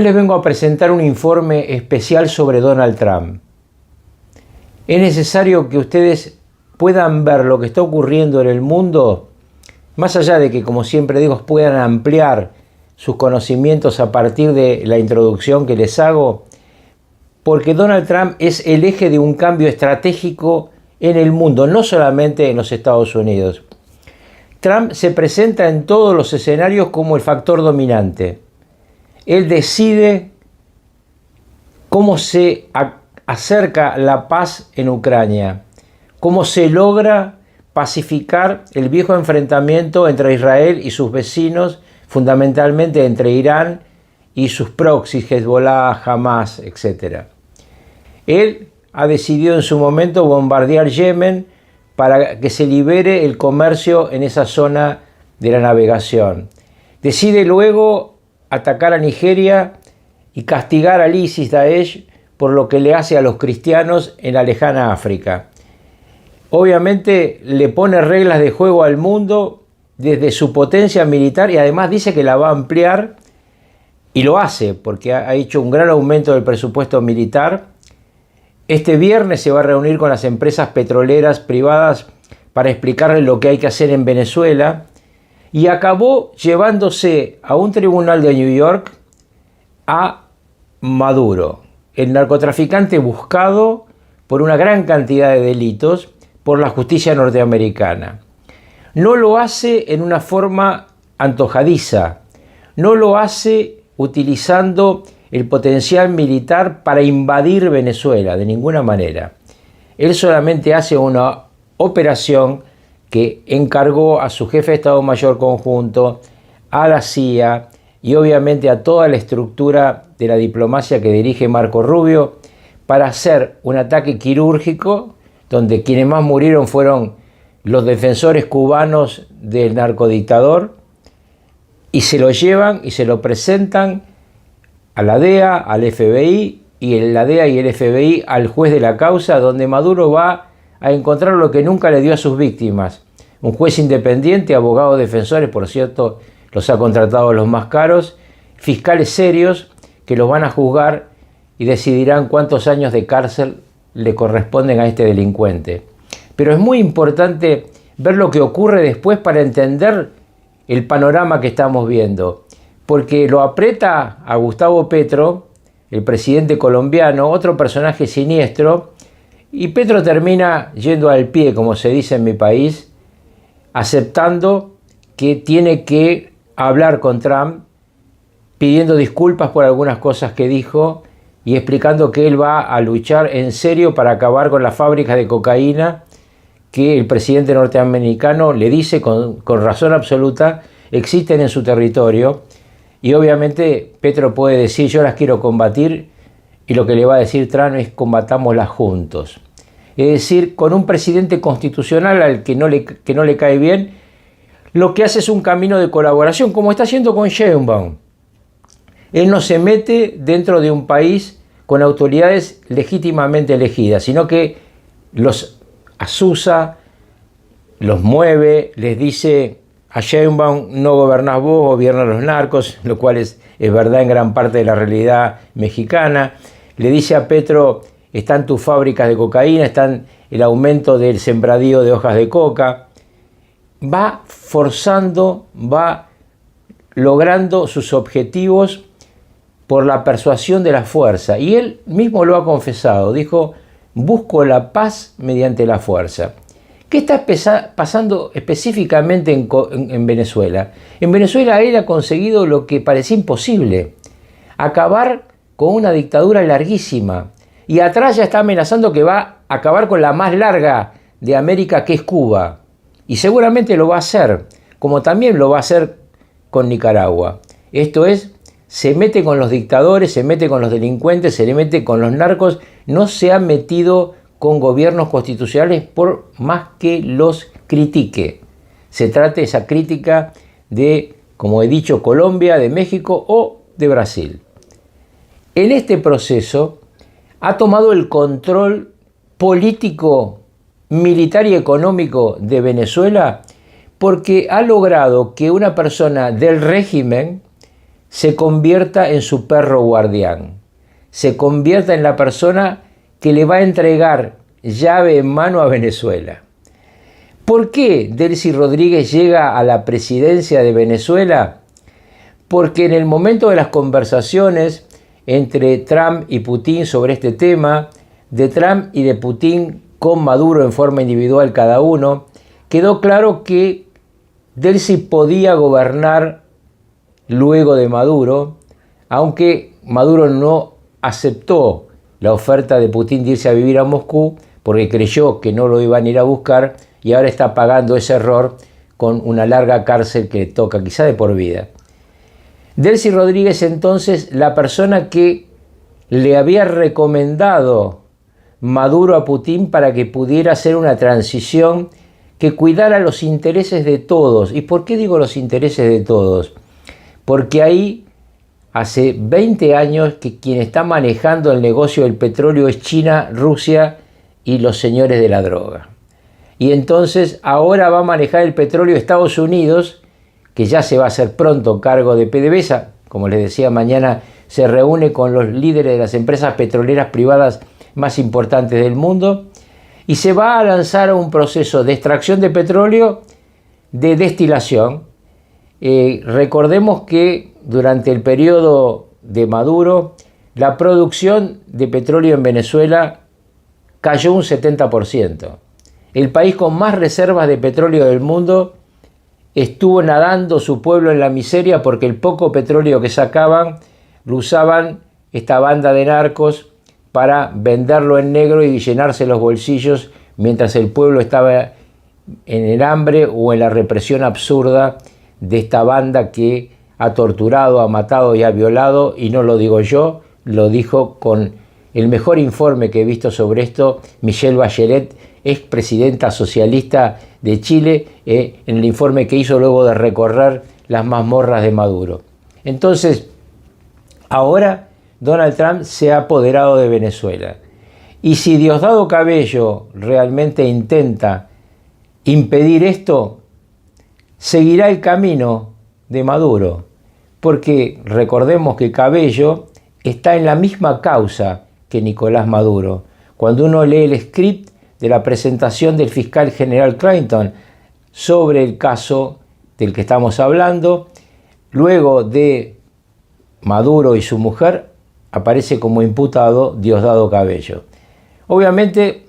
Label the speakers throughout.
Speaker 1: Hoy les vengo a presentar un informe especial sobre Donald Trump. Es necesario que ustedes puedan ver lo que está ocurriendo en el mundo, más allá de que, como siempre digo, puedan ampliar sus conocimientos a partir de la introducción que les hago, porque Donald Trump es el eje de un cambio estratégico en el mundo, no solamente en los Estados Unidos. Trump se presenta en todos los escenarios como el factor dominante. Él decide cómo se acerca la paz en Ucrania, cómo se logra pacificar el viejo enfrentamiento entre Israel y sus vecinos, fundamentalmente entre Irán y sus proxies, Hezbollah, Hamas, etc. Él ha decidido en su momento bombardear Yemen para que se libere el comercio en esa zona de la navegación. Decide luego atacar a Nigeria y castigar al ISIS Daesh por lo que le hace a los cristianos en la lejana África. Obviamente le pone reglas de juego al mundo desde su potencia militar y además dice que la va a ampliar, y lo hace porque ha hecho un gran aumento del presupuesto militar. Este viernes se va a reunir con las empresas petroleras privadas para explicarles lo que hay que hacer en Venezuela. Y acabó llevándose a un tribunal de New York a Maduro, el narcotraficante buscado por una gran cantidad de delitos por la justicia norteamericana. No lo hace en una forma antojadiza, no lo hace utilizando el potencial militar para invadir Venezuela, de ninguna manera. Él solamente hace una operación que encargó a su jefe de Estado Mayor Conjunto, a la CIA y obviamente a toda la estructura de la diplomacia que dirige Marco Rubio para hacer un ataque quirúrgico donde quienes más murieron fueron los defensores cubanos del narcodictador, y se lo llevan y se lo presentan a la DEA, al FBI, y la DEA y el FBI al juez de la causa, donde Maduro va a encontrar lo que nunca le dio a sus víctimas: un juez independiente, abogados defensores, por cierto, los ha contratado los más caros, fiscales serios que los van a juzgar y decidirán cuántos años de cárcel le corresponden a este delincuente. Pero es muy importante ver lo que ocurre después para entender el panorama que estamos viendo, porque lo aprieta a Gustavo Petro, el presidente colombiano, otro personaje siniestro, y Petro termina yendo al pie, como se dice en mi país, aceptando que tiene que hablar con Trump, pidiendo disculpas por algunas cosas que dijo y explicando que él va a luchar en serio para acabar con las fábricas de cocaína que el presidente norteamericano le dice con razón absoluta existen en su territorio. Y obviamente Petro puede decir: yo las quiero combatir, y lo que le va a decir Trump es: combatámoslas juntos. Es decir, con un presidente constitucional al que no le cae bien, lo que hace es un camino de colaboración, como está haciendo con Sheinbaum. Él no se mete dentro de un país con autoridades legítimamente elegidas, sino que los asusa, los mueve, les dice a Sheinbaum: no gobernás vos, gobiernan los narcos, lo cual es verdad en gran parte de la realidad mexicana. Le dice a Petro: están tus fábricas de cocaína, están el aumento del sembradío de hojas de coca. Va forzando, va logrando sus objetivos por la persuasión de la fuerza. Y él mismo lo ha confesado, dijo: busco la paz mediante la fuerza. ¿Qué está pasando específicamente en Venezuela? En Venezuela él ha conseguido lo que parecía imposible: acabar con una dictadura larguísima. Y atrás ya está amenazando que va a acabar con la más larga de América, que es Cuba. Y seguramente lo va a hacer, como también lo va a hacer con Nicaragua. Esto es, se mete con los dictadores, se mete con los delincuentes, se le mete con los narcos. No se ha metido con gobiernos constitucionales por más que los critique. Se trata de esa crítica de, como he dicho, Colombia, de México o de Brasil. En este proceso ha tomado el control político, militar y económico de Venezuela porque ha logrado que una persona del régimen se convierta en su perro guardián, se convierta en la persona que le va a entregar llave en mano a Venezuela. ¿Por qué Delcy Rodríguez llega a la presidencia de Venezuela? Porque en el momento de las conversaciones entre Trump y Putin sobre este tema, de Trump y de Putin con Maduro en forma individual cada uno, quedó claro que Delcy podía gobernar luego de Maduro, aunque Maduro no aceptó la oferta de Putin de irse a vivir a Moscú porque creyó que no lo iban a ir a buscar y ahora está pagando ese error con una larga cárcel que toca quizá de por vida. Delcy Rodríguez, entonces, la persona que le había recomendado Maduro a Putin para que pudiera hacer una transición que cuidara los intereses de todos. ¿Y por qué digo los intereses de todos? Porque ahí hace 20 años que quien está manejando el negocio del petróleo es China, Rusia y los señores de la droga. Y entonces ahora va a manejar el petróleo Estados Unidos, que ya se va a hacer pronto cargo de PDVSA, como les decía, mañana se reúne con los líderes de las empresas petroleras privadas más importantes del mundo, y se va a lanzar a un proceso de extracción de petróleo, de destilación. Recordemos que durante el periodo de Maduro, la producción de petróleo en Venezuela cayó un 70%. El país con más reservas de petróleo del mundo estuvo nadando su pueblo en la miseria porque el poco petróleo que sacaban lo usaban esta banda de narcos para venderlo en negro y llenarse los bolsillos mientras el pueblo estaba en el hambre o en la represión absurda de esta banda que ha torturado, ha matado y ha violado, y no lo digo yo, lo dijo con el mejor informe que he visto sobre esto Michelle Bachelet, expresidenta socialista de Chile, en el informe que hizo luego de recorrer las mazmorras de Maduro. Entonces, ahora Donald Trump se ha apoderado de Venezuela. Y si Diosdado Cabello realmente intenta impedir esto, seguirá el camino de Maduro, porque recordemos que Cabello está en la misma causa que Nicolás Maduro. Cuando uno lee el script de la presentación del fiscal general Clinton sobre el caso del que estamos hablando, luego de Maduro y su mujer, aparece como imputado Diosdado Cabello. Obviamente,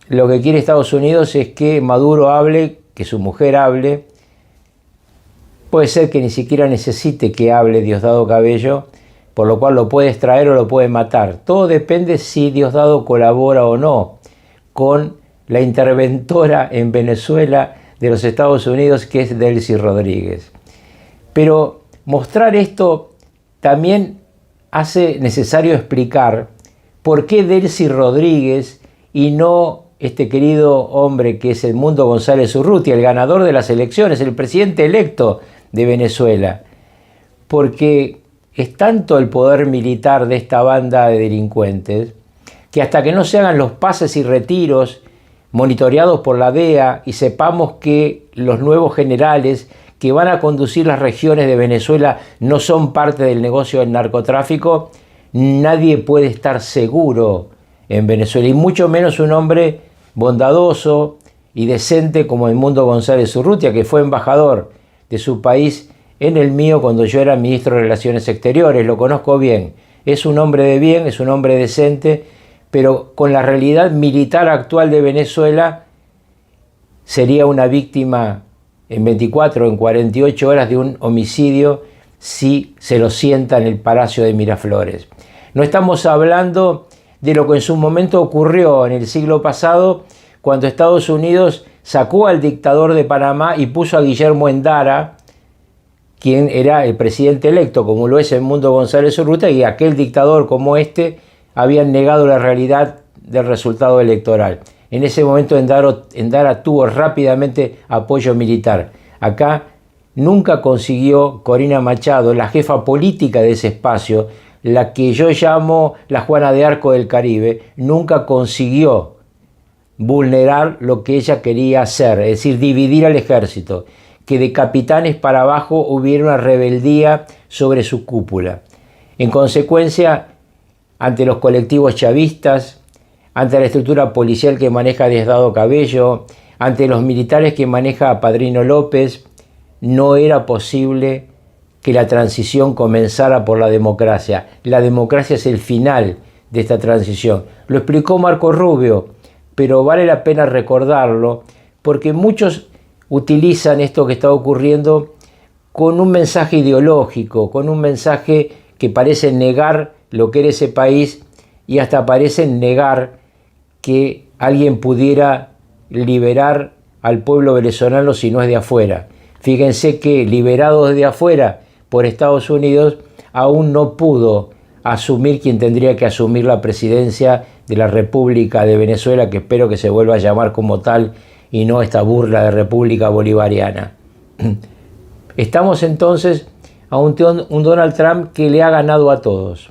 Speaker 1: lo que quiere Estados Unidos es que Maduro hable, que su mujer hable. Puede ser que ni siquiera necesite que hable Diosdado Cabello, por lo cual lo puede extraer o lo puede matar. Todo depende si Diosdado colabora o no con la interventora en Venezuela de los Estados Unidos, que es Delcy Rodríguez. Pero mostrar esto también hace necesario explicar por qué Delcy Rodríguez y no este querido hombre que es Edmundo González Urrutia, el ganador de las elecciones, el presidente electo de Venezuela. Porque es tanto el poder militar de esta banda de delincuentes que hasta que no se hagan los pases y retiros monitoreados por la DEA y sepamos que los nuevos generales que van a conducir las regiones de Venezuela no son parte del negocio del narcotráfico, nadie puede estar seguro en Venezuela, y mucho menos un hombre bondadoso y decente como Edmundo González Urrutia, que fue embajador de su país en el mío cuando yo era ministro de Relaciones Exteriores. Lo conozco bien, es un hombre de bien, es un hombre decente, pero con la realidad militar actual de Venezuela sería una víctima en 24 o en 48 horas de un homicidio si se lo sienta en el Palacio de Miraflores. No estamos hablando de lo que en su momento ocurrió en el siglo pasado, cuando Estados Unidos sacó al dictador de Panamá y puso a Guillermo Endara, quien era el presidente electo, como lo es Edmundo González Urrutia, y aquel dictador como este habían negado la realidad del resultado electoral. En ese momento Endara tuvo rápidamente apoyo militar. Acá nunca consiguió Corina Machado, la jefa política de ese espacio, la que yo llamo la Juana de Arco del Caribe, nunca consiguió vulnerar lo que ella quería hacer, es decir, dividir al ejército. que de capitanes para abajo hubiera una rebeldía sobre su cúpula. En consecuencia, ante los colectivos chavistas, ante la estructura policial que maneja Diosdado Cabello, ante los militares que maneja Padrino López, no era posible que la transición comenzara por la democracia. La democracia es el final de esta transición. Lo explicó Marco Rubio, pero vale la pena recordarlo porque muchos utilizan esto que está ocurriendo con un mensaje ideológico, con un mensaje que parece negar lo que era ese país y hasta parece negar que alguien pudiera liberar al pueblo venezolano si no es de afuera. Fíjense que liberado desde afuera por Estados Unidos aún no pudo asumir quien tendría que asumir la presidencia de la República de Venezuela, que espero que se vuelva a llamar como tal y no esta burla de República Bolivariana. Estamos entonces a un Donald Trump que le ha ganado a todos,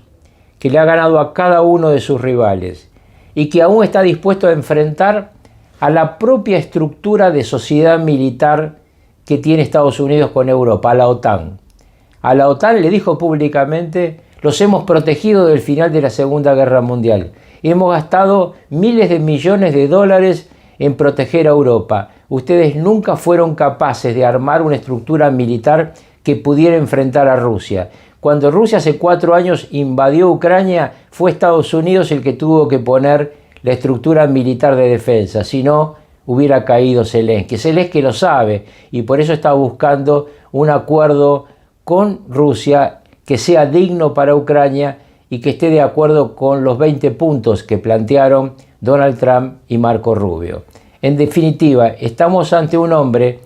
Speaker 1: que le ha ganado a cada uno de sus rivales y que aún está dispuesto a enfrentar a la propia estructura de sociedad militar que tiene Estados Unidos con Europa, a la OTAN. A la OTAN le dijo públicamente: los hemos protegido del final de la Segunda Guerra Mundial. Hemos gastado miles de millones de dólares en proteger a Europa. Ustedes nunca fueron capaces de armar una estructura militar que pudiera enfrentar a Rusia. Cuando Rusia hace 4 años invadió Ucrania, fue Estados Unidos el que tuvo que poner la estructura militar de defensa. Si no, hubiera caído Zelensky. Zelensky lo sabe y por eso está buscando un acuerdo con Rusia que sea digno para Ucrania y que esté de acuerdo con los 20 puntos que plantearon Donald Trump y Marco Rubio. En definitiva, estamos ante un hombre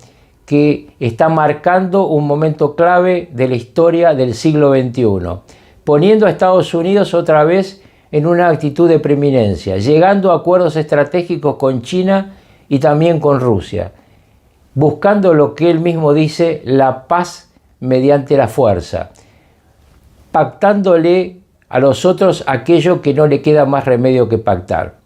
Speaker 1: que está marcando un momento clave de la historia del siglo XXI, poniendo a Estados Unidos otra vez en una actitud de preeminencia, llegando a acuerdos estratégicos con China y también con Rusia, buscando lo que él mismo dice, la paz mediante la fuerza, pactándole a los otros aquello que no le queda más remedio que pactar.